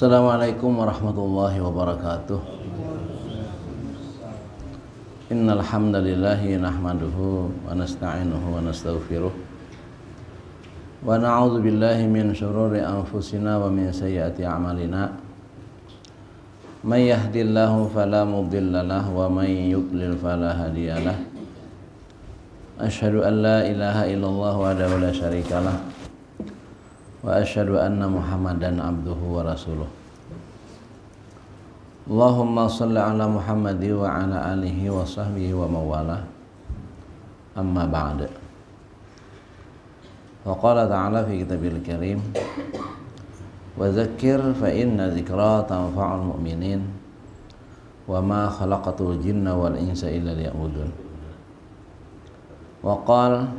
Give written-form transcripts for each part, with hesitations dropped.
Assalamualaikum warahmatullahi wabarakatuh. Innal hamdalillahi nahmaduhu wa nasta'inuhu wa nastaghfiruh wa na'udzu billahi min syururi anfusina wa min sayyiati a'malina. May yahdihillahu fala mudilla lahu wa may yudlil fala hadiyalah. Asyhadu an la ilaha illallah wahdahu la syarikalah wa asyhadu anna Muhammadan abduhu wa rasuluh. Allahumma shalli ala Muhammadi wa ala alihi wa sahbihi wa mawala. Amma ba'd. Wa qala ta'ala fi kitabil karim wa dzakkir fa inna dzikra tanfa'ul mu'minin wa ma khalaqatul jinna wal insa illa liya'budun. Wa qala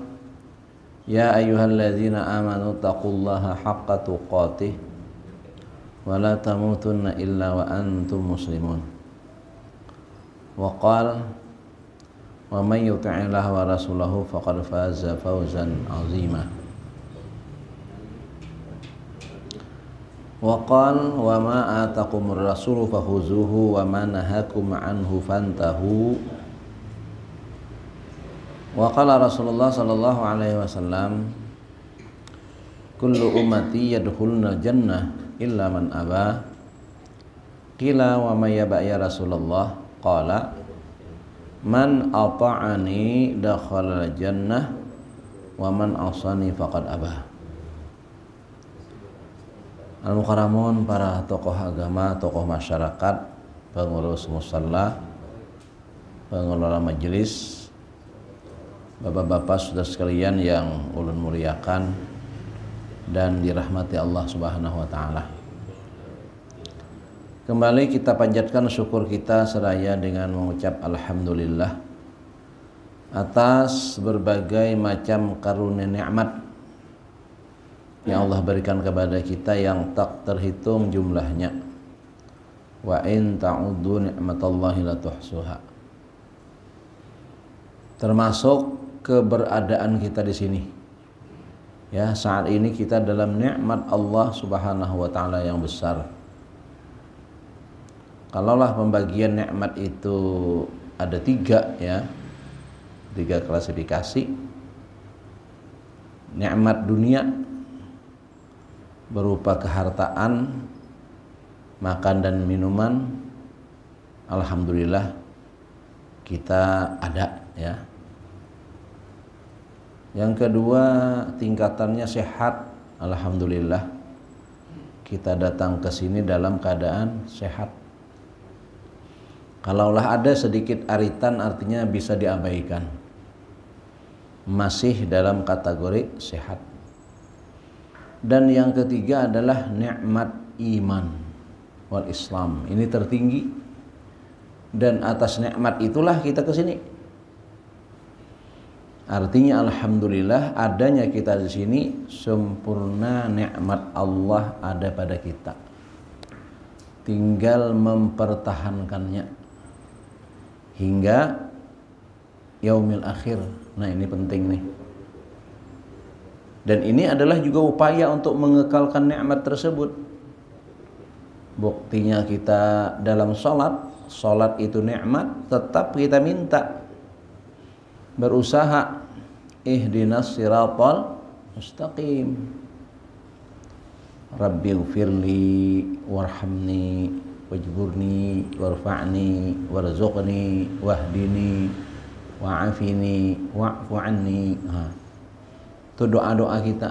ya ayyuhalladzina amanu taqullaha haqqa tuqatih wa la tamutunna illa wa antum muslimun. Wa qala wa may yuti'illaha wa rasulahu faqad faza fawzan 'azima. Wa qala wa ma ataqumur rasulu fakhuzuhu wa ma nahakum anhu fantahu. Wa qala Rasulullah sallallahu alaihi wasallam kullu ummati yadkhuluna jannah illa man aba. Qila wa may yaba ya Rasulullah? Qala man ata'ani dakhala jannah wa man asani faqad aba. Al-Mukarramun, para tokoh agama, tokoh masyarakat, pengurus musalla, pengelola majelis, bapak-bapak saudara sekalian yang ulun muliakan dan dirahmati Allah Subhanahu wa taala. Kembali kita panjatkan syukur kita seraya dengan mengucap alhamdulillah atas berbagai macam karunia nikmat yang Allah berikan kepada kita yang tak terhitung jumlahnya. Wa in ta'uddu ni'matallahi la tuhsuha. Termasuk keberadaan kita di sini. Ya, saat ini kita dalam nikmat Allah Subhanahu wa taala yang besar. Kalaulah pembagian nikmat itu ada tiga, ya, tiga klasifikasi. Nikmat dunia berupa kehartaan, makan dan minuman. Alhamdulillah kita ada, ya. Yang kedua, tingkatannya sehat. Alhamdulillah kita datang ke sini dalam keadaan sehat. Kalaulah ada sedikit aritan, artinya bisa diabaikan. Masih dalam kategori sehat. Dan yang ketiga adalah nikmat iman wal Islam. Ini tertinggi. Dan atas nikmat itulah kita ke sini. Artinya alhamdulillah adanya kita di sini, sempurna nikmat Allah ada pada kita. Tinggal mempertahankannya hingga yaumil akhir. Nah, ini penting nih. Dan ini adalah juga upaya untuk mengekalkan nikmat tersebut. Buktinya kita dalam sholat. Sholat itu nikmat, tetap kita minta, berusaha ihdinas siratal mustaqim. Rabbighfirli warhamni wajburni warfa'ni warzuqni wahdini wa'afini wa'fu anni. Itu doa-doa kita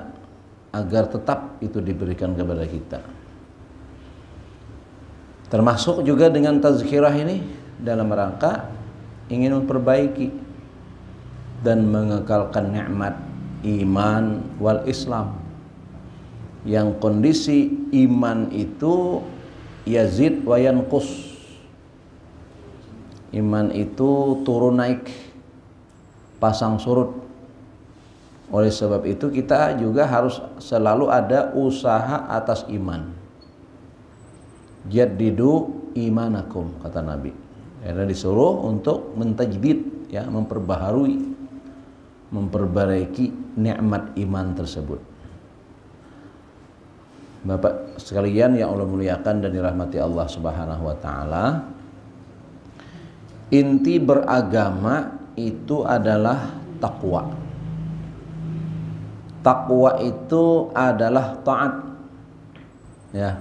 agar tetap itu diberikan kepada kita. Termasuk juga dengan tazkirah ini dalam rangka ingin memperbaiki dan mengekalkan nikmat iman wal Islam, yang kondisi iman itu yazid wa yanqus. Iman itu turun naik, pasang surut. Oleh sebab itu kita juga harus selalu ada usaha atas iman. Jaddidu imanakum, kata Nabi. Karena disuruh untuk mentajdid, ya, memperbaharui, memperbaiki nikmat iman tersebut. Bapak sekalian yang Allah muliakan dan dirahmati Allah Subhanahu wa taala, inti beragama itu adalah takwa. Takwa itu adalah taat. Ya.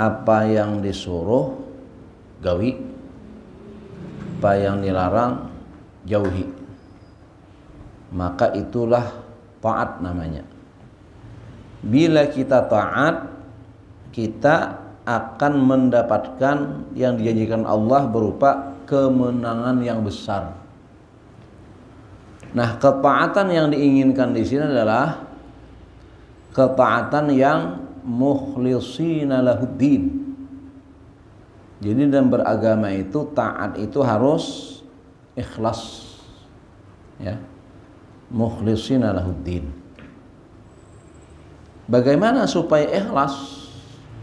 Apa yang disuruh gawi, apa yang dilarang jauhi. Maka itulah taat namanya. Bila kita taat, kita akan mendapatkan yang dijanjikan Allah berupa kemenangan yang besar. Nah, ketaatan yang diinginkan di sini adalah ketaatan yang mukhlishina lahuddin. Jadi dalam beragama itu taat itu harus ikhlas. Ya. Mukhlishina lahuddin. Bagaimana supaya ikhlas?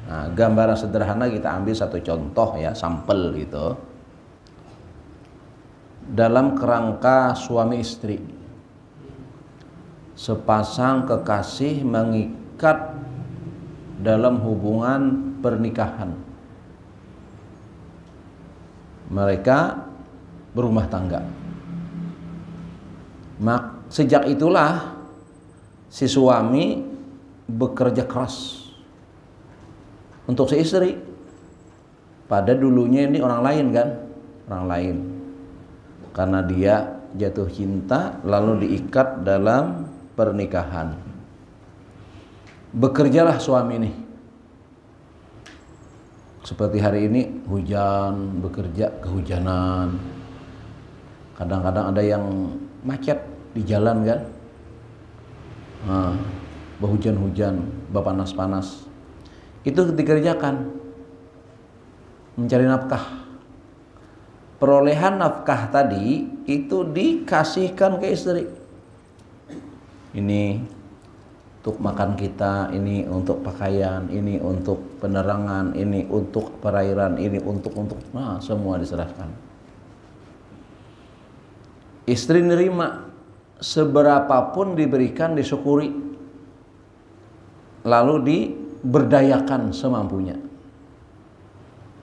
Nah, gambaran sederhana kita ambil satu contoh ya, sampel gitu. Dalam kerangka suami istri, sepasang kekasih mengikat dalam hubungan pernikahan. Mereka berumah tangga. Sejak itulah si suami bekerja keras untuk si istri. Pada dulunya ini orang lain kan, orang lain. Karena dia jatuh cinta lalu diikat dalam pernikahan. Bekerjalah suami ini. Seperti hari ini hujan, bekerja kehujanan. Kadang-kadang ada yang macet di jalan kan. Berhujan-hujan, berpanas-panas, itu dikerjakan, mencari nafkah. Perolehan nafkah tadi itu dikasihkan ke istri. Ini untuk makan kita, ini untuk pakaian, ini untuk penerangan, ini untuk perairan, ini untuk semua diserahkan. Istri nerima, seberapapun diberikan disyukuri. Lalu diberdayakan semampunya.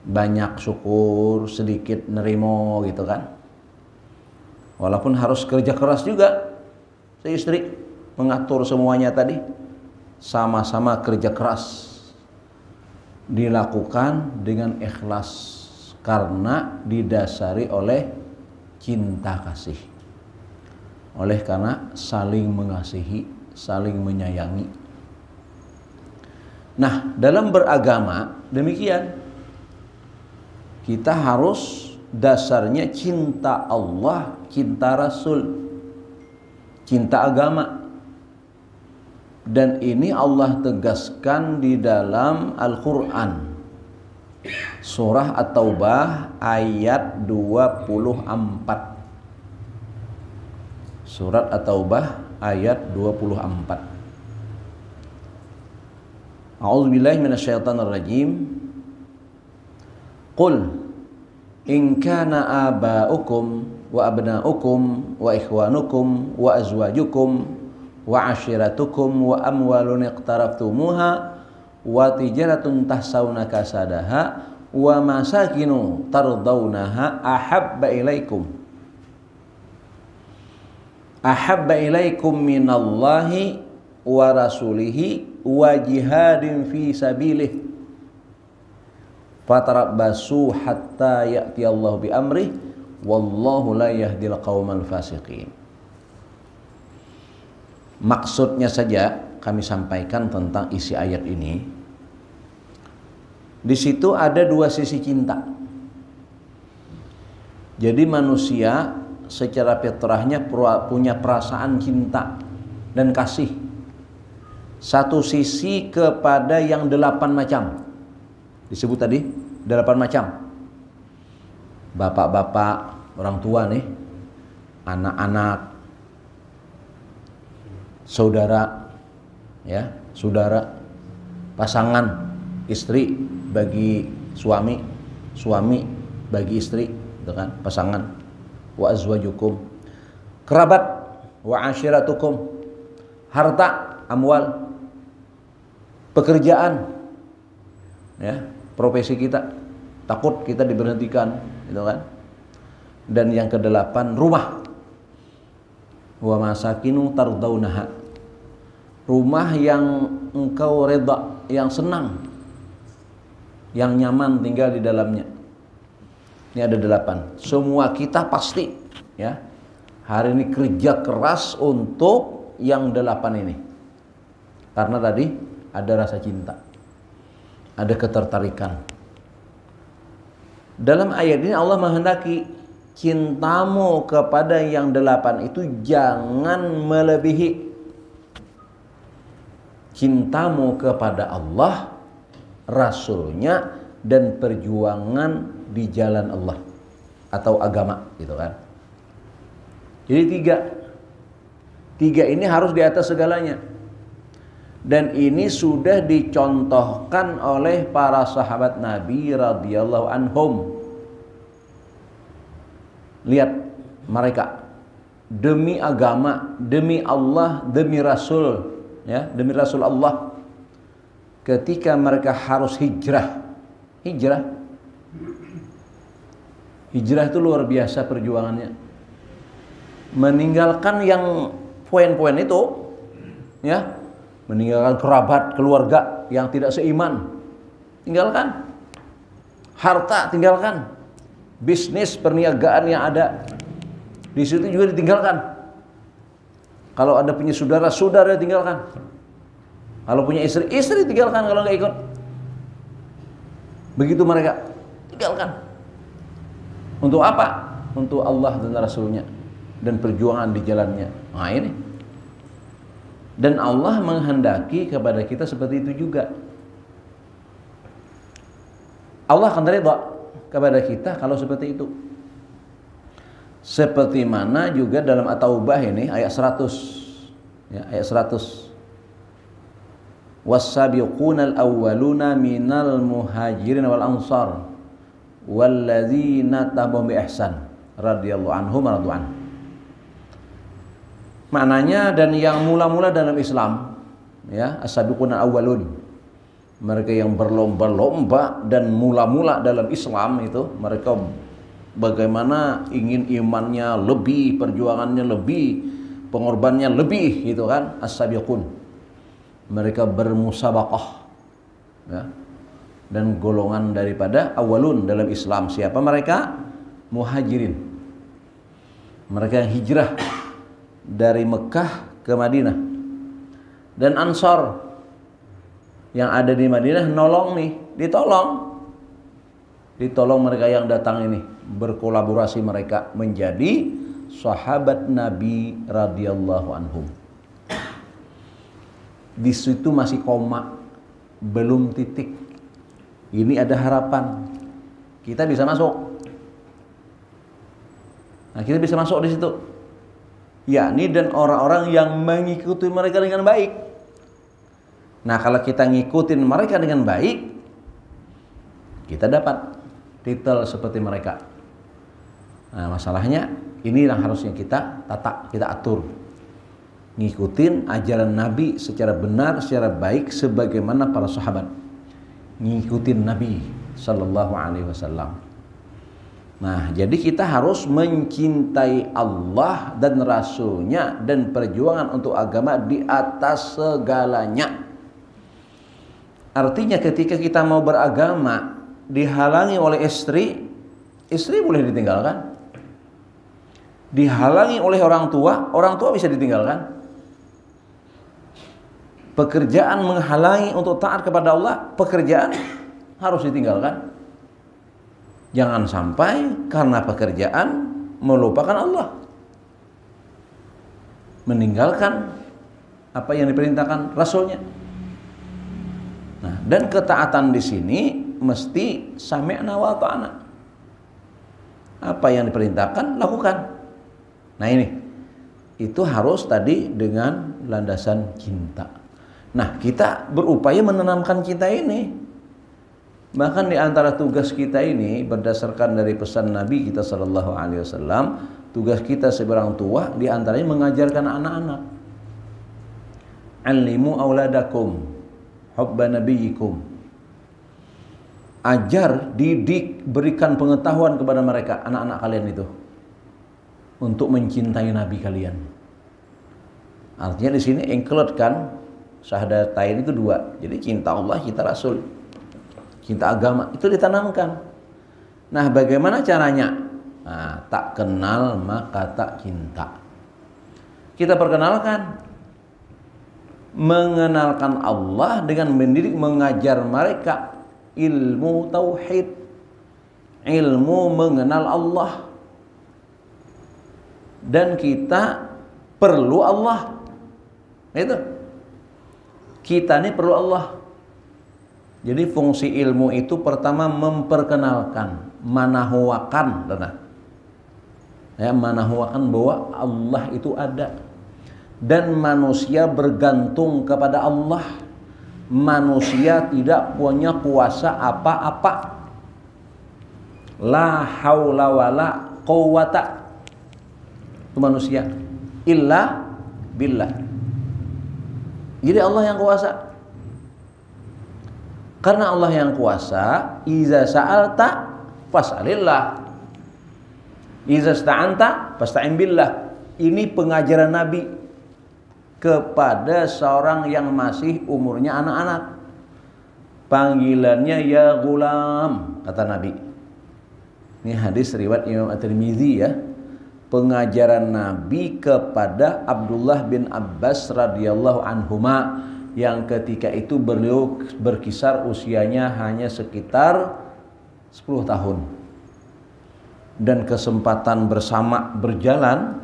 Banyak syukur, sedikit nerimo gitu kan. Walaupun harus kerja keras juga. Si istri mengatur semuanya tadi. Sama-sama kerja keras. Dilakukan dengan ikhlas. Karena didasari oleh cinta kasih. Oleh karena saling mengasihi, saling menyayangi. Nah, dalam beragama demikian. Kita harus dasarnya cinta Allah, cinta Rasul, cinta agama. Dan ini Allah tegaskan di dalam Al-Quran. Surah At-Taubah ayat 24. Surat At-Taubah ayat 24. A'udzubillahi minasyaitonir rajim. Qul in kana aba'ukum wa abna'ukum wa ikhwanukum wa azwajukum wa ashiratukum wa amwalun iqtaraftumuha wa tijaratun tahsawna kasadaha wa masakinu tardawnaha ahabba ilaikum minallahi wa rasulihi wa jihadin fi sabilih fatarabbasu hatta ya'tiyallahu bi amrih wallahu la yahdil qaumal fasiqin. Maksudnya saja kami sampaikan tentang isi ayat ini. Di situ ada dua sisi cinta. Jadi manusia secara fitrahnya punya perasaan cinta dan kasih. Satu sisi kepada yang 8 macam. Disebut tadi 8 macam. Bapak-bapak, orang tua nih, anak-anak, saudara, ya, saudara, pasangan, istri bagi suami, suami bagi istri, gitu kan, pasangan, wa azwajukum, kerabat, wa ashiratukum, harta, amwal, Pekerjaan, ya, profesi kita, takut kita diberhentikan, gitu kan. Dan yang kedelapan, rumah. Wa masakinu tardaunaha. Rumah yang engkau reda, yang senang, yang nyaman tinggal di dalamnya. Ini ada 8. Semua kita pasti, ya, hari ini kerja keras untuk yang 8 ini. Karena tadi ada rasa cinta, ada ketertarikan. Dalam ayat ini Allah menghendaki cintamu kepada yang 8 itu jangan melebihi cintamu kepada Allah, Rasulnya, dan perjuangan di jalan Allah atau agama, gitu kan. Jadi tiga ini harus di atas segalanya. Dan ini sudah dicontohkan oleh para sahabat Nabi radhiyallahu anhum. Lihat mereka demi agama, demi Allah, demi Rasul, ya, demi Rasul Allah. Ketika mereka harus hijrah itu luar biasa perjuangannya. Meninggalkan yang poin-poin itu, ya, meninggalkan kerabat, keluarga yang tidak seiman, tinggalkan. Harta tinggalkan. Bisnis, perniagaan yang ada di situ juga ditinggalkan. Kalau ada punya saudara tinggalkan. Kalau punya istri tinggalkan kalau nggak ikut. Begitu mereka tinggalkan. Untuk apa? Untuk Allah dan Rasulnya dan perjuangan di jalannya. Nah ini. Dan Allah menghendaki kepada kita seperti itu juga. Allah akan ridha kepada kita kalau seperti itu. Seperti mana juga dalam At-Taubah ini ayat 100. Ya, ayat 100. Was-sabiqunal awwaluna minal muhajirin wal ansar walladzina tabauhum bi ihsan radhiyallahu anhum wa radu an. Maknanya, dan yang mula-mula dalam Islam, ya, as-sabiqunal awwalun, mereka yang berlomba-lomba dan mula-mula dalam Islam itu, mereka bagaimana ingin imannya lebih, perjuangannya lebih, pengorbanannya lebih, gitu kan, as-sabiqun. Mereka bermusabaqah, ya, dan golongan daripada awalun dalam Islam. Siapa mereka? Muhajirin, mereka yang hijrah dari Mekah ke Madinah. Dan Ansar yang ada di Madinah nolong nih, ditolong mereka yang datang ini, berkolaborasi mereka menjadi sahabat Nabi radhiyallahu anhum. Di situ masih koma, belum titik. Ini ada harapan. Kita bisa masuk. Nah, kita bisa masuk di situ. Yakni dan orang-orang yang mengikuti mereka dengan baik. Nah, kalau kita ngikutin mereka dengan baik, kita dapat titel seperti mereka. Nah, masalahnya ini yang harusnya kita tata, kita atur. Ngikutin ajaran Nabi secara benar, secara baik, sebagaimana para sahabat ngikutin Nabi sallallahu alaihi wasallam. Nah, jadi kita harus mencintai Allah dan Rasulnya dan perjuangan untuk agama di atas segalanya. Artinya ketika kita mau beragama dihalangi oleh istri boleh ditinggalkan. Dihalangi oleh orang tua bisa ditinggalkan. Pekerjaan menghalangi untuk taat kepada Allah, pekerjaan harus ditinggalkan. Jangan sampai karena pekerjaan melupakan Allah, meninggalkan apa yang diperintahkan Rasulnya. Nah, dan ketaatan di sini mesti sami'na wa ta'ana. Apa yang diperintahkan lakukan. Nah ini, itu harus tadi dengan landasan cinta. Nah, kita berupaya menanamkan cinta ini. Bahkan di antara tugas kita ini berdasarkan dari pesan Nabi kita sallallahu alaihi wasallam, tugas kita sebagai orang tua di antaranya mengajarkan anak-anak. Allimu auladakum hubba nabiyikum. Ajar, didik, berikan pengetahuan kepada mereka, anak-anak kalian itu, untuk mencintai Nabi kalian. Artinya di sini include kan, syahadatain itu dua. Jadi cinta Allah, cinta Rasul, cinta agama, itu ditanamkan. Nah, bagaimana caranya? Nah, tak kenal maka tak cinta. Kita perkenalkan, mengenalkan Allah dengan mendidik, mengajar mereka ilmu tauhid, ilmu mengenal Allah. Dan kita perlu Allah. Itu. Kita ini perlu Allah. Jadi fungsi ilmu itu pertama memperkenalkan, manahuwakan, ya, manahuwakan bahwa Allah itu ada dan manusia bergantung kepada Allah. Manusia tidak punya kuasa apa-apa. La haula wala quwata, itu manusia, illa billah. Jadi Allah yang kuasa. Karena Allah yang kuasa, iza sa'alta fas'alillah, iza sta'anta fasta'in billah. Ini pengajaran Nabi kepada seorang yang masih umurnya anak-anak. Panggilannya ya gulam, kata Nabi. Ini hadis riwayat Imam At-Tirmidzi ya. Pengajaran Nabi kepada Abdullah bin Abbas radhiyallahu anhuma, yang ketika itu beliau berkisar usianya hanya sekitar 10 tahun. Dan kesempatan bersama berjalan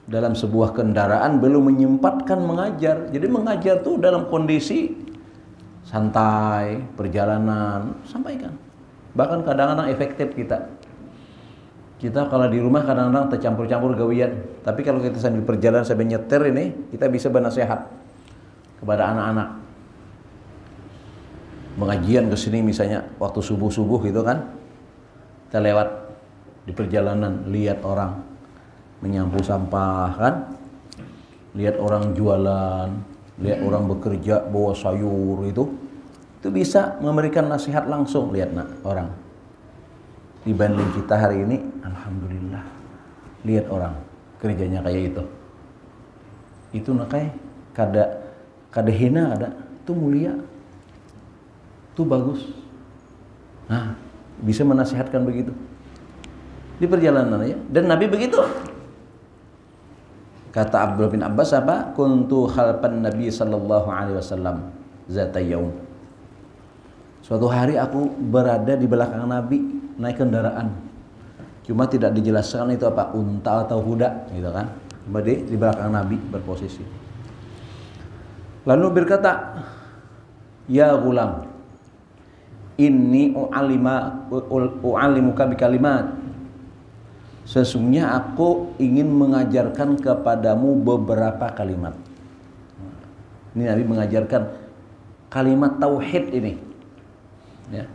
dalam sebuah kendaraan belum menyempatkan mengajar. Jadi mengajar tuh dalam kondisi santai, perjalanan, sampaikan. Bahkan kadang-kadang efektif kita. Kita kalau di rumah kadang-kadang tercampur-campur gawian. Tapi kalau kita sambil perjalanan sambil nyetir ini, kita bisa bernasihat kepada anak-anak. Pengajian ke sini misalnya waktu subuh-subuh gitu kan. Kita lewat di perjalanan, lihat orang menyapu sampah kan, lihat orang jualan, lihat orang bekerja bawa sayur, itu bisa memberikan nasihat langsung. Lihat orang, dibanding kita hari ini, alhamdulillah, lihat orang kerjanya kayak itu nakai kada hina, ada itu mulia, itu bagus. Nah, bisa menasihatkan begitu di perjalanan ya. Dan Nabi begitu. Kata Abdullah bin Abbas apa? Kuntu khalfan Nabi sallallahu alaihi wasallam zata yaum. Suatu hari aku berada di belakang Nabi naik kendaraan. Cuma tidak dijelaskan itu apa, unta atau kuda gitu kan. Cuma di belakang Nabi berposisi. Lalu berkata, "Ya gulam, inni u'allimuka bikalimat." Sesungguhnya aku ingin mengajarkan kepadamu beberapa kalimat. Ini Nabi mengajarkan kalimat tauhid ini. Ya.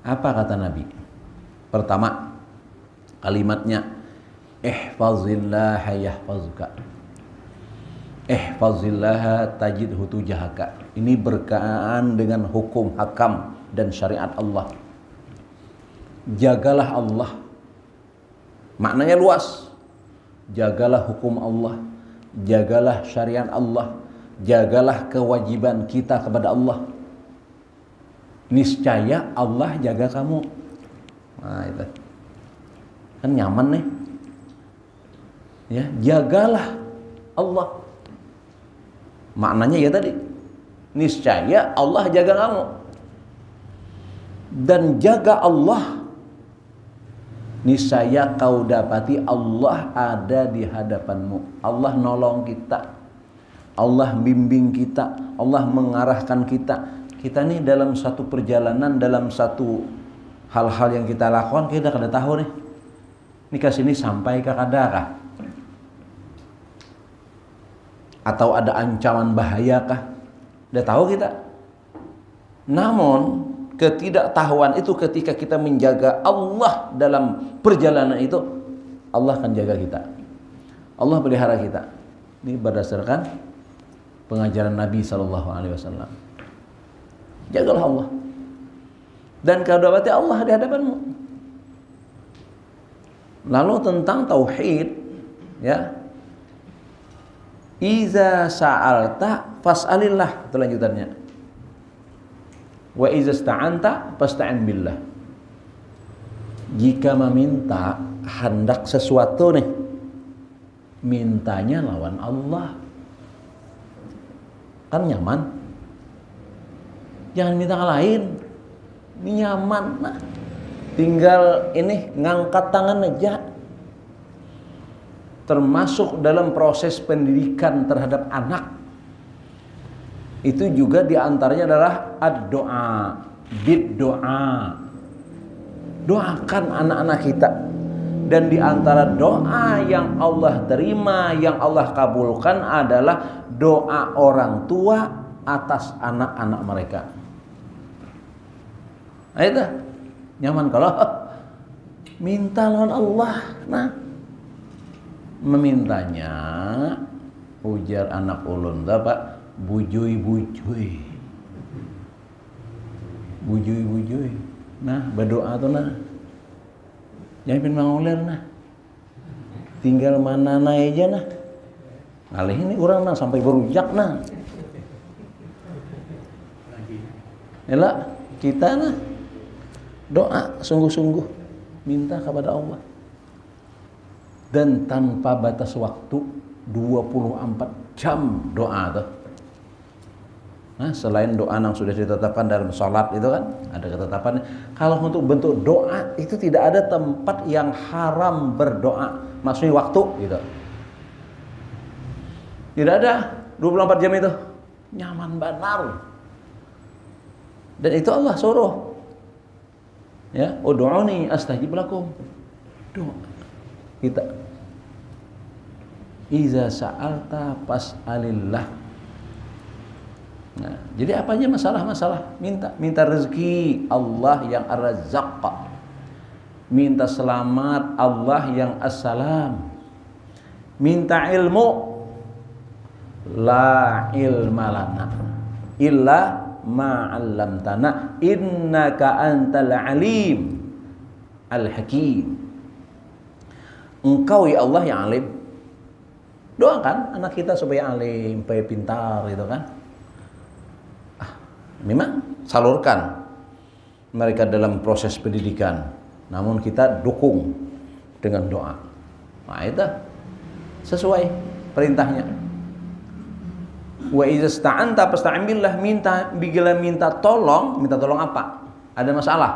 Apa kata Nabi? Pertama, kalimatnya ihfazillah yahfazuka. Ihfazillah tajidhu tujahaka. Ini berkaitan dengan hukum hakam dan syariat Allah. Jagalah Allah. Maknanya luas. Jagalah hukum Allah, jagalah syariat Allah, jagalah kewajiban kita kepada Allah. Niscaya Allah jaga kamu. Nah, itu kan nyaman nih. Ya, jagalah Allah. Maknanya ya tadi, niscaya Allah jaga kamu. Dan jaga Allah, niscaya kau dapati Allah ada di hadapanmu. Allah nolong kita, Allah bimbing kita, Allah mengarahkan kita. Kita nih dalam satu perjalanan, dalam satu hal-hal yang kita lakukan, kita kada tahu nih, ini kesini sampai ke kadakah, atau ada ancaman bahaya kah? Udah tahu kita. Namun ketidaktahuan itu ketika kita menjaga Allah dalam perjalanan itu, Allah akan jaga kita. Allah pelihara kita. Ini berdasarkan pengajaran Nabi SAW. Jagalah Allah. Dan kau dapati Allah di hadapanmu. Lalu tentang tauhid, ya. Iza sa'alta fas'alillah, itu lanjutannya. Wa iza sta'anta fasta'in billah. Jika meminta hendak sesuatu nih, mintanya lawan Allah. Kan nyaman. Jangan minta ke lain. Ini nyaman. Nah, tinggal ini ngangkat tangan aja. Termasuk dalam proses pendidikan terhadap anak. Itu juga diantaranya adalah ad-doa, bid-doa. Doakan anak-anak kita. Dan diantara doa yang Allah terima, yang Allah kabulkan adalah doa orang tua atas anak-anak mereka. Nah itu nyaman kalau minta lawan Allah. Nah, memintanya ujar anak ulun Pak, bujui-bujui. Bujui-bujui. Nah, berdoa tuh nah. Jangan pin manguler nah. Tinggal mana aja nah. Ngalih ini orang nah sampai berujak nah. Yalah, kita nah doa sungguh-sungguh minta kepada Allah. Dan tanpa batas waktu 24 jam doa tuh. Nah, selain doa yang sudah ditetapkan dalam sholat itu kan ada ketetapannya. Kalau untuk bentuk doa itu tidak ada tempat yang haram berdoa. Maksudnya waktu gitu. Tidak ada 24 jam itu. Nyaman benar. Dan itu Allah suruh. Ya, ud'uni astajib lakum. Doa kita. Iza sa'alta fas'alillah. Nah, jadi apa aja masalah-masalah? Minta rezeki, Allah yang Ar-Razzaq. Minta selamat, Allah yang As-Salam. Minta ilmu, la ilma lana illa ma 'allamtana innaka antal alim al-hakim. Engkau ya Allah yang alim. Doakan anak kita supaya alim, supaya pintar gitu kan. Memang salurkan mereka dalam proses pendidikan, namun kita dukung dengan doa. Nah, itu sesuai perintahnya. Wa iza sta'anta fasta'in billah, bila minta tolong apa? Ada masalah.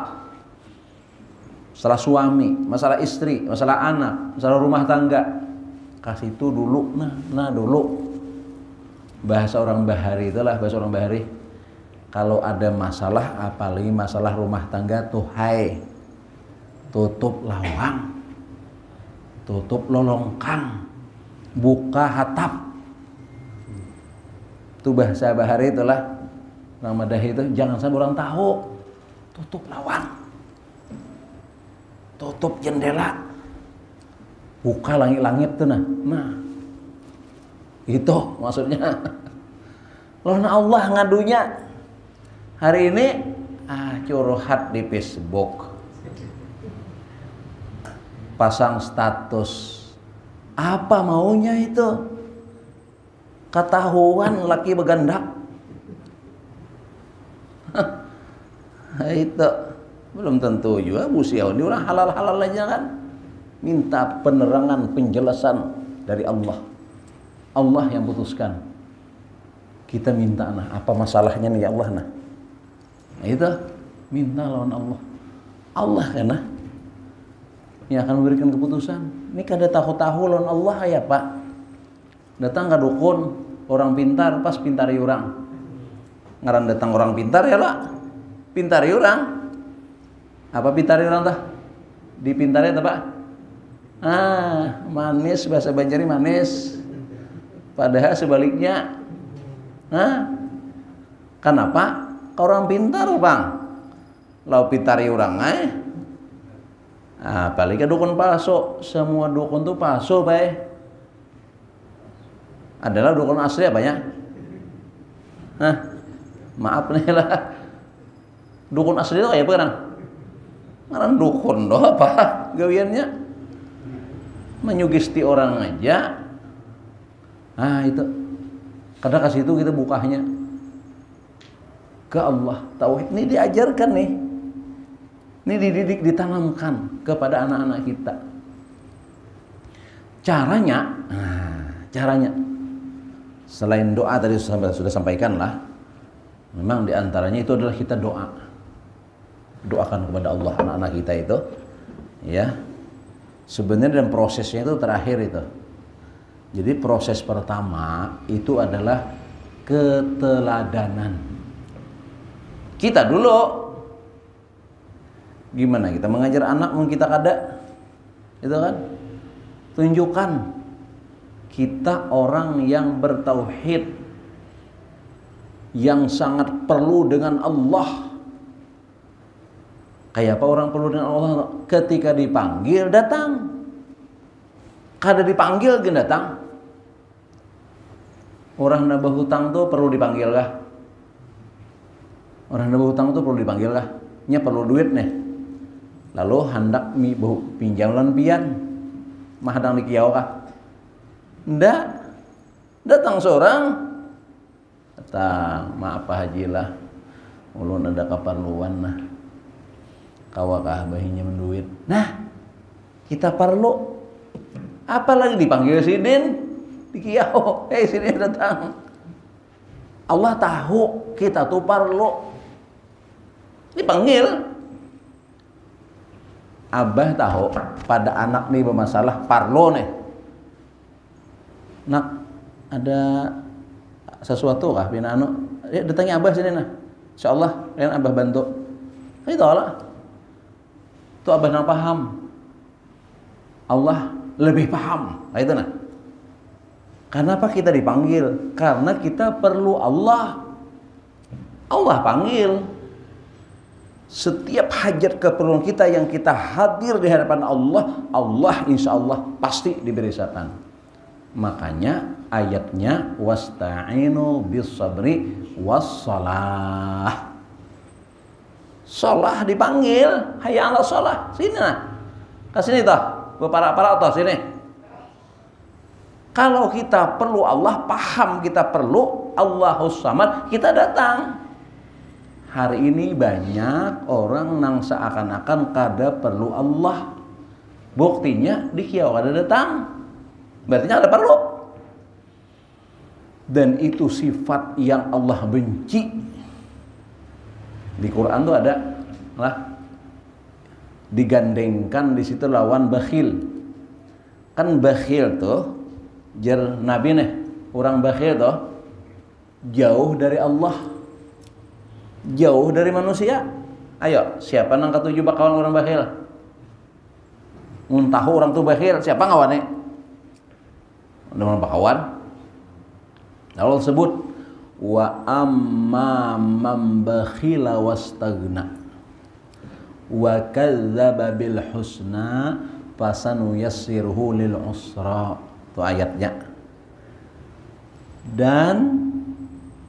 Masalah suami, masalah istri, masalah anak, masalah rumah tangga. Kasih itu dulu, nah dulu. Bahasa orang Bahari itulah bahasa orang Bahari. Kalau ada masalah, apalagi masalah rumah tangga tuh, hai, tutup lawang, tutup lolongkang, buka hatap. Itu bahasa Bahari itulah, nama dahi itu jangan sampai orang tahu. Tutup lawang, tutup jendela, buka langit-langit tuh nah, itu maksudnya. Lalu Allah ngadunya. Hari ini curhat di Facebook, pasang status, apa maunya itu? Ketahuan laki begandak. Itu belum tentu juga busiau ini orang halal-halal aja kan. Minta penerangan, penjelasan dari Allah. Allah yang putuskan. Kita minta nah, apa masalahnya nih ya Allah nah. Nah itu minta lawan Allah. Allah karena yang akan memberikan keputusan. Ini kada tahu-tahu lawan Allah ya Pak. Datang ke dukun orang pintar, pas pintari orang. Ngaran datang orang pintar ya lah. Pintari orang. Apa pintari orang tah? Dipintari apa Pak? Manis, bahasa Banjari manis. Padahal sebaliknya. Kenapa? Orang pintar Bang. Lau pintari orang paling ke dukun palsu. Semua dukun tuh palsu Pak. Adalah dukun asli apa ya? Maaf nih lah. Dukun asli itu kayak apa kan? Ngaran dukun doh apa gawiannya? Menyugesti orang aja. Nah itu. Karena kasih itu kita bukanya ke Allah. Tauhid ini diajarkan nih. Ini dididik, ditanamkan kepada anak-anak kita. Caranya selain doa tadi sudah sampaikan lah. Memang diantaranya itu adalah kita doakan kepada Allah anak-anak kita itu, ya. Sebenarnya dan prosesnya itu terakhir itu. Jadi proses pertama itu adalah keteladanan. Kita dulu gimana kita mengajar anak kita kada, itu kan? Tunjukkan kita orang yang bertauhid, yang sangat perlu dengan Allah. Kayak apa orang perlu dengan Allah? Ketika dipanggil datang. Kada dipanggil gen datang. Orang nambah hutang tuh perlu dipanggil kah? Orang nambah hutang tuh perlu dipanggil kah? Nya perlu duit nih. Lalu hendak pinjam lan pian. Mah hadang dikiau kah? Ndak. Datang seorang. Datang, maaf Pak Haji lah. Ulun ada keperluan nah. Kawakah bahinya menduit. Nah, kita perlu. Apalagi dipanggil sidin, dikiau, sidin datang. Allah tahu kita tuh perlu. Dipanggil. Abah tahu pada anak nih bermasalah parlo nih. Nak, ada sesuatu kah pina anu? Ya datangnya Abah sini nah. Insyaallah yang Abah bantu. Itu lah. Itu Abah nang paham. Allah lebih paham. Nah itu nah. Kenapa kita dipanggil? Karena kita perlu Allah. Allah panggil. Setiap hajat keperluan kita yang kita hadir di hadapan Allah, Allah insya Allah pasti diberikan. Makanya ayatnya wasta'inu bis sabri was salah. Salah dipanggil, hayya 'alas salah. Sini nah. Ke sini toh. Para toh sini. Kalau kita perlu Allah, paham kita perlu Allahus Samad, kita datang. Hari ini banyak orang nang seakan-akan kada perlu Allah. Buktinya di kiau kada datang. Berarti ada perlu. Dan itu sifat yang Allah benci. Di Quran tuh ada lah. Digandengkan di situ lawan bakhil. Kan bakhil tuh jar Nabi nih, orang bakhil tuh jauh dari Allah. Jauh dari manusia. Ayo, siapa nang ketujuh bakawan orang bakhil? Muntahu orang tuh bakhil, siapa ngawane? Orang bakawan. Allah sebut wa amma man bakhila wastagna wa kadzdzaba bil husna fasanuyassiruhu lil usra. Itu ayatnya. Dan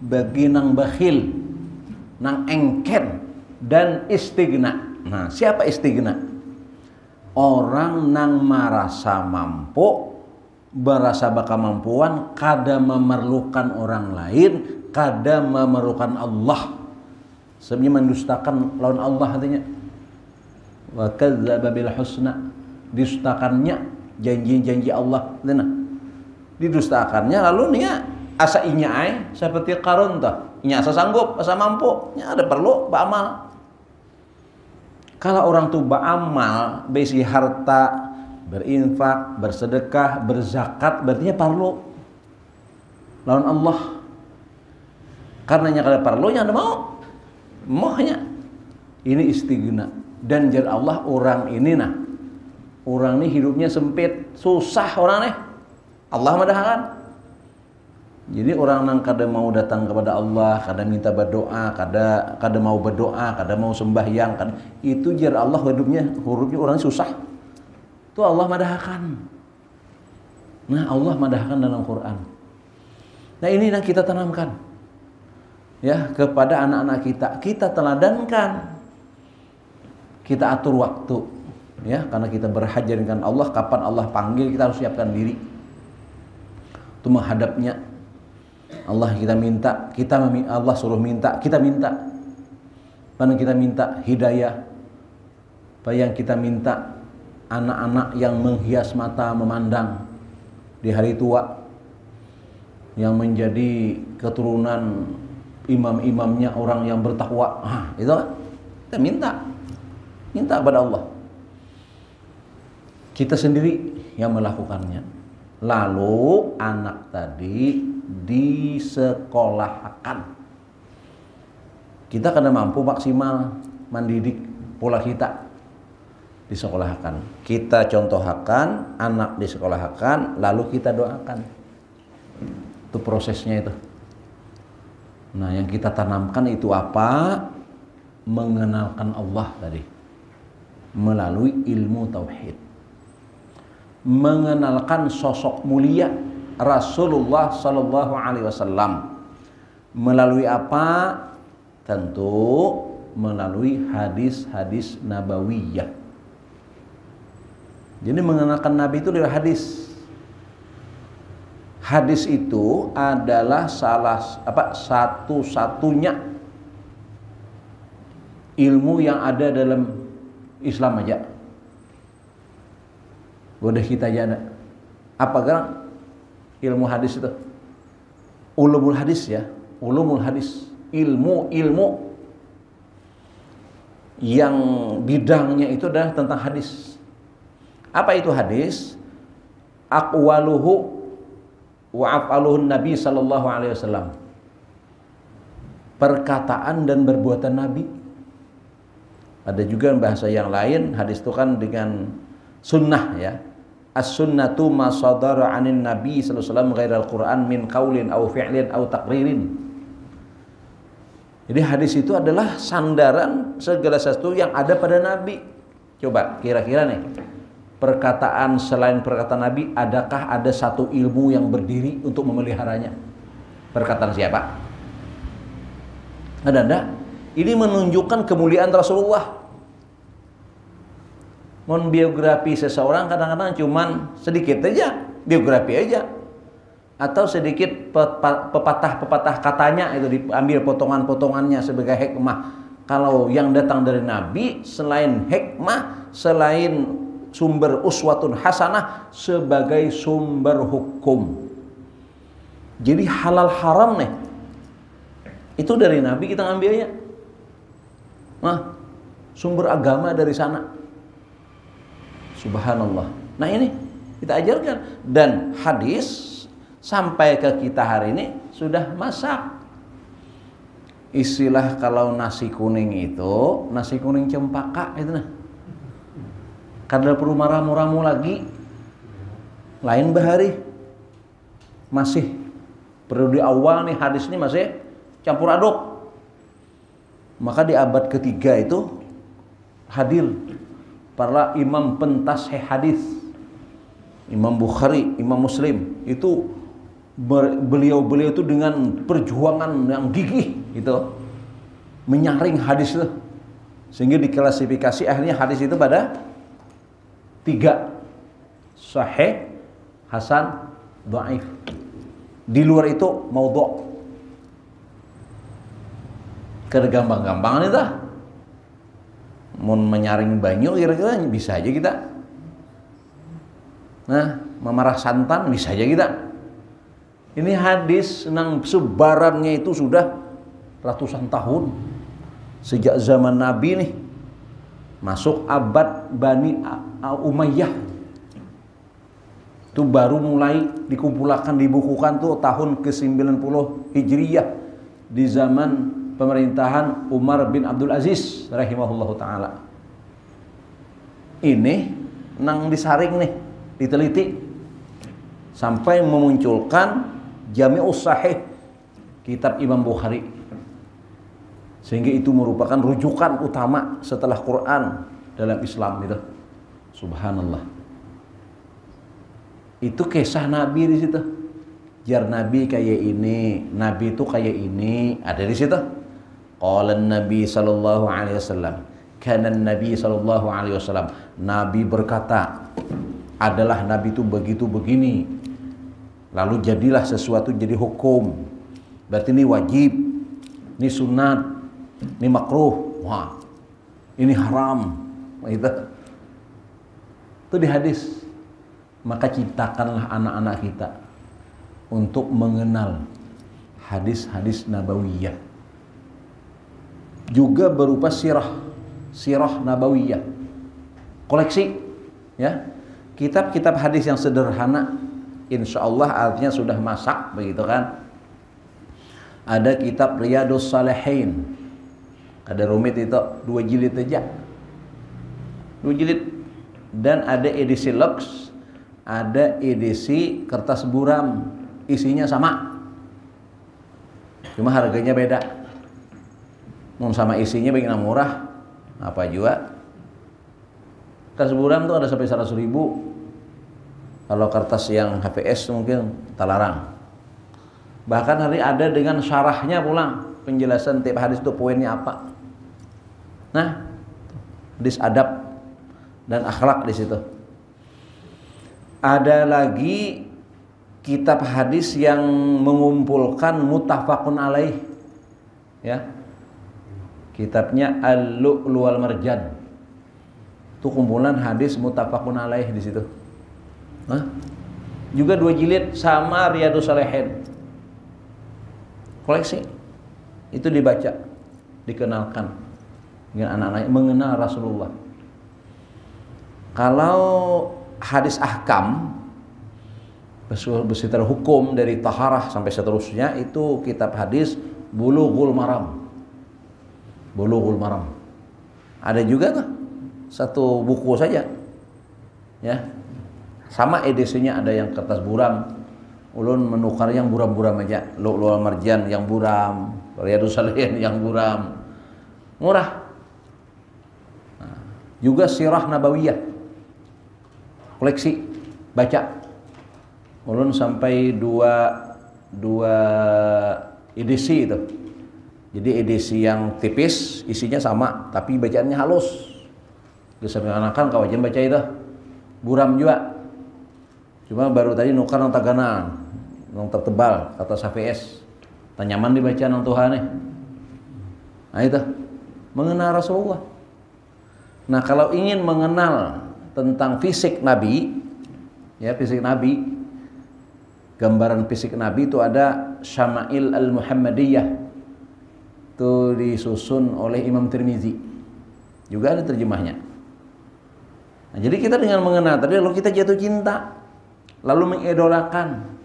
bagi nang bakhil, nang engken dan istigna. Nah, siapa istigna? Orang nang merasa mampu, berasa kemampuan, kada memerlukan orang lain, kada memerlukan Allah. Sebenarnya mendustakan lawan Allah artinya. Wa kadzdzaba bil husna, didustakannya janji-janji Allah. Nah, didustakannya lalu nya asa inya ai seperti Qarun tah. Nya asa sanggup, asa mampu, nya ada perlu beramal. Kalau orang tuh beramal, besi harta, berinfak, bersedekah, berzakat, berarti perlu lawan Allah. Karena nya kada perlu, nya ada mau. Mohnya. Ini istighna. Dan jar Allah orang ini nah. Orang ini hidupnya sempit, susah orang nih. Allah madahakan. Jadi orang nang kada mau datang kepada Allah, kada minta berdoa, kada mau berdoa, kada mau sembahyang, itu jar Allah hidupnya orang susah. Itu Allah madahakan. Nah, Allah madahakan dalam Quran. Nah, ini yang kita tanamkan. ya kepada anak-anak kita. Kita teladankan, kita atur waktu, ya, karena kita berhajar dengan Allah. Kapan Allah panggil, kita harus siapkan diri untuk menghadapnya. Allah kita minta, Allah suruh minta, kita minta. Mana kita minta hidayah, apa yang kita minta anak-anak yang menghias mata memandang di hari tua, yang menjadi keturunan imam-imamnya orang yang bertakwa. Itu kita minta kepada Allah. Kita sendiri yang melakukannya. Lalu anak tadi disekolahkan. Kita karena mampu maksimal mendidik pola kita, disekolahkan. Kita contohkan, anak disekolahkan, lalu kita doakan. Itu prosesnya itu. Nah, yang kita tanamkan itu apa? Mengenalkan Allah tadi melalui ilmu tauhid. Mengenalkan sosok mulia Rasulullah sallallahu alaihi wasallam. Melalui apa? Tentu melalui hadis-hadis nabawiyah. Jadi mengenalkan Nabi itu lewat hadis. Hadis itu adalah satu-satunya ilmu yang ada dalam Islam aja. Udah kita aja ada. Apa kan ilmu hadis itu? Ulumul hadis ya, ulumul hadis. Ilmu yang bidangnya itu adalah tentang hadis. Apa itu hadis? Aqwaluhu wa af'aluhun Nabi sallallahu alaihi wasallam. Perkataan dan perbuatan Nabi. Ada juga bahasa yang lain, hadis itu kan dengan sunnah ya. As-sunnatu ma sadara 'anin Nabi sallallahu alaihi wasallam ghairal Qur'an min qaulin aw fi'lin aw taqririn. Jadi hadis itu adalah sandaran segala sesuatu yang ada pada Nabi. Coba kira-kira nih, perkataan selain perkataan Nabi, adakah ada satu ilmu yang berdiri untuk memeliharanya? Perkataan siapa? Ada? Ini menunjukkan kemuliaan Rasulullah. Biografi seseorang kadang-kadang cuman sedikit aja, biografi aja. Atau sedikit pepatah-pepatah katanya itu diambil potongan-potongannya sebagai hikmah. Kalau yang datang dari Nabi selain hikmah, selain sumber uswatun hasanah, sebagai sumber hukum. Jadi halal haram nih, itu dari Nabi kita ngambilnya. Nah, sumber agama dari sana. Subhanallah. Nah ini kita ajarkan. Dan hadis sampai ke kita hari ini sudah masak. Istilah kalau nasi kuning itu, nasi kuning cempaka itu nah. Kadang perlu ramu-ramu lagi. Lain bahari. Masih perlu di awal nih hadis ini masih campur aduk. Maka di abad ketiga itu hadir para imam pentas hadis. Imam Bukhari, Imam Muslim itu beliau itu dengan perjuangan yang gigih gitu menyaring hadis itu sehingga diklasifikasi akhirnya hadis itu pada 3, sahih, hasan, dhaif. Di luar itu maudhu'. Gampang-gampangan itu mau menyaring banyu kira-kira bisa aja kita. Nah, memarah santan bisa aja kita. Ini hadis nang sebarannya itu sudah ratusan tahun. Sejak zaman Nabi nih. Masuk abad Bani Umayyah. Itu baru mulai dikumpulkan, dibukukan tuh tahun ke-90 Hijriyah. Di zaman pemerintahan Umar bin Abdul Aziz rahimahullahu ta'ala. Ini nang disaring nih, diteliti. Sampai memunculkan Jami'us Sahih, kitab Imam Bukhari. Sehingga itu merupakan rujukan utama setelah Quran dalam Islam gitu. Subhanallah. Itu kisah Nabi di situ. jar Nabi kayak ini, Nabi itu kayak ini, ada di situ. Qala Nabi sallallahu alaihi wasallam, kana Nabi sallallahu alaihi wasallam, Nabi berkata, adalah Nabi itu begitu begini. Lalu jadilah sesuatu jadi hukum. Berarti ini wajib, ini sunat, ini makruh, wah, ini haram. Itu di hadis. Maka ciptakanlah anak-anak kita untuk mengenal hadis-hadis nabawiyah. Juga berupa sirah nabawiyah. Koleksi, ya. Kitab-kitab hadis yang sederhana, insya Allah artinya sudah masak, begitu kan. Ada kitab Riyadhus Shalihin, ada rumit itu 2 jilid aja, 2 jilid. Dan ada edisi Lux, ada edisi kertas buram, isinya sama, cuma harganya beda. Mau sama isinya bikin murah, apa juga. Kertas buram tuh ada sampai 100.000. Kalau kertas yang HVS mungkin terlarang. Bahkan hari ada dengan syarahnya pulang, penjelasan tiap hadis itu poinnya apa. Nah, hadis adab dan akhlak di situ. Ada lagi kitab hadis yang mengumpulkan muttafaqun alaih, ya. Kitabnya Al-Lu'lu' wal Marjan. Itu kumpulan hadis muttafaqun alaih di situ. Nah, juga 2 jilid sama Riyadhus Shalihin. Koleksi. Itu dibaca, dikenalkan dengan anak-anak mengenal Rasulullah. Kalau hadis ahkam bersekitar hukum dari taharah sampai seterusnya, itu kitab hadis Bulughul Maram. Bulughul Maram. Ada juga tuh satu buku saja, ya. Sama edisinya, ada yang kertas buram. Ulun menukar yang buram-buram aja. Lu'lu' wal Marjan yang buram, Riyadhus Shalihin yang buram, murah. Nah, juga sirah nabawiyah, koleksi, baca. Ulun sampai dua edisi itu. Jadi edisi yang tipis, isinya sama, tapi bacaannya halus. Bisa menggunakan kawajan baca itu. Buram juga. Cuma baru tadi nukar nang tagana, nang tertebal, kata HVS. Tanyaman dibaca nang Tuhan nih. Nah itu, mengenal Rasulullah. Nah kalau ingin mengenal tentang fisik Nabi, ya fisik Nabi, gambaran fisik Nabi itu ada Syama'il Al-Muhammadiyah, itu disusun oleh Imam Tirmizi, juga ada terjemahnya. Nah, jadi kita dengan mengenal tadi, lalu kita jatuh cinta, lalu mengidolakan.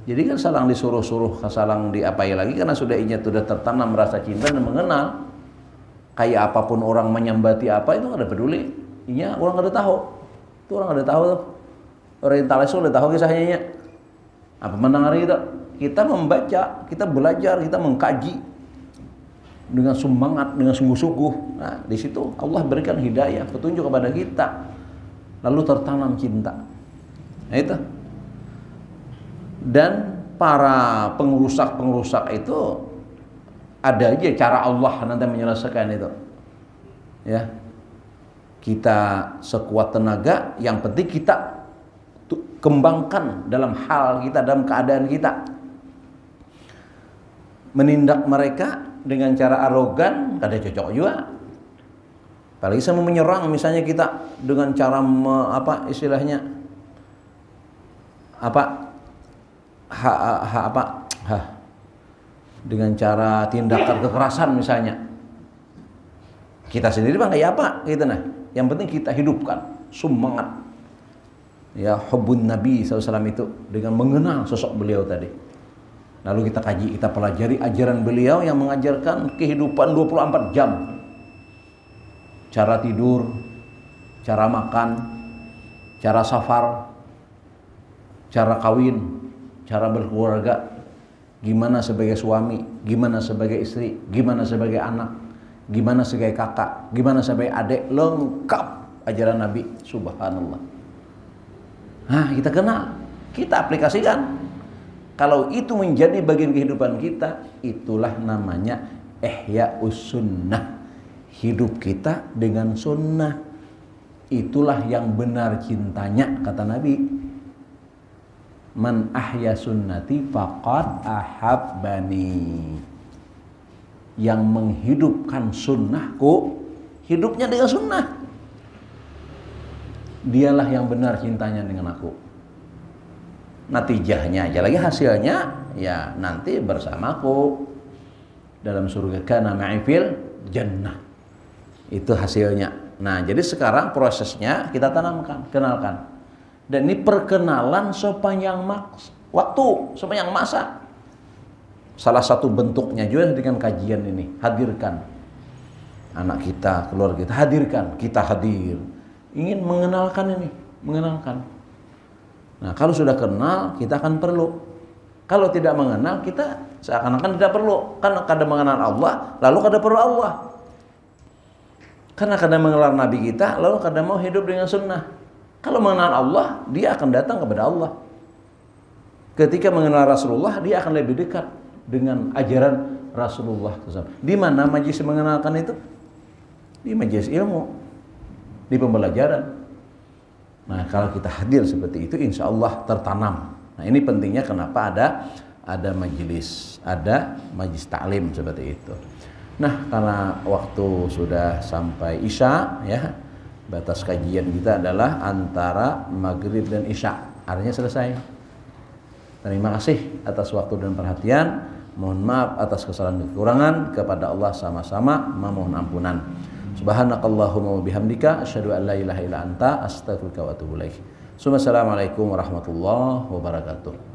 Jadi kan salang disuruh-suruh, salang diapai lagi, karena sudah sudah tertanam rasa cinta dan mengenal. Kayak apapun orang menyambati apa, itu nggak ada peduli. Iya, orang nggak ada tahu. Itu orang nggak ada tahu tuh. Orientalis itu udah tahu kisahnya. Apa mendengar itu? Kita membaca, kita belajar, kita mengkaji dengan semangat, dengan sungguh-sungguh. Nah, di situ Allah berikan hidayah, petunjuk kepada kita. Lalu tertanam cinta. Nah, itu. Dan para pengrusak-pengrusak itu ada aja cara Allah nanti menyelesaikan itu. Ya. Kita sekuat tenaga, yang penting kita kembangkan dalam hal kita, dalam keadaan kita. Menindak mereka dengan cara arogan kada cocok juga. Apalagi sama menyerang, misalnya kita dengan cara dengan cara tindakan kekerasan misalnya. Kita sendiri bang kayak apa gitu. Nah, yang penting kita hidupkan semangat, ya, hubbun Nabi SAW itu dengan mengenal sosok beliau tadi. Lalu kita kaji, kita pelajari ajaran beliau yang mengajarkan kehidupan 24 jam. Cara tidur, cara makan, cara safar, cara kawin, cara berkeluarga, gimana sebagai suami, gimana sebagai istri, gimana sebagai anak, gimana sebagai kakak, gimana sebagai adik, lengkap ajaran Nabi. Subhanallah. Nah, kita kenal, kita aplikasikan. Kalau itu menjadi bagian kehidupan kita, itulah namanya ihya'us sunnah. Hidup kita dengan sunnah. Itulah yang benar cintanya, kata Nabi. Man ahya sunnati faqad ahabbani. Yang menghidupkan sunnahku, hidupnya dengan sunnah, dialah yang benar cintanya dengan aku. Natijahnya aja lagi, hasilnya ya nanti bersamaku dalam surga, kana ma'i fil jannah. Itu hasilnya. Nah, jadi sekarang prosesnya kita tanamkan, kenalkan. Dan ini perkenalan sepanjang waktu, sepanjang masa. Salah satu bentuknya juga dengan kajian ini, hadirkan anak kita, keluarga kita, hadirkan, kita hadir. Ingin mengenalkan ini, mengenalkan. Nah, kalau sudah kenal, kita akan perlu. Kalau tidak mengenal, kita seakan-akan tidak perlu. Karena kadang mengenal Allah, lalu kadang perlu Allah. Karena kadang mengenal Nabi kita, lalu kadang mau hidup dengan sunnah. Kalau mengenal Allah, dia akan datang kepada Allah. Ketika mengenal Rasulullah, dia akan lebih dekat dengan ajaran Rasulullah. Di mana majelis mengenalkan itu? Di majelis ilmu, di pembelajaran. Nah, kalau kita hadir seperti itu, insya Allah tertanam. Nah, ini pentingnya kenapa ada majelis, ada majelis taklim seperti itu. Nah, karena waktu sudah sampai Isya, ya, batas kajian kita adalah antara maghrib dan Isya. Artinya selesai. Terima kasih atas waktu dan perhatian. Mohon maaf atas kesalahan dan kekurangan. Kepada Allah sama-sama memohon ampunan. Subhanakallahumma wa bihamdika asyhadu an la ilaha illa anta astaghfiruka wa atubu ilaik. Assalamualaikum warahmatullahi wabarakatuh.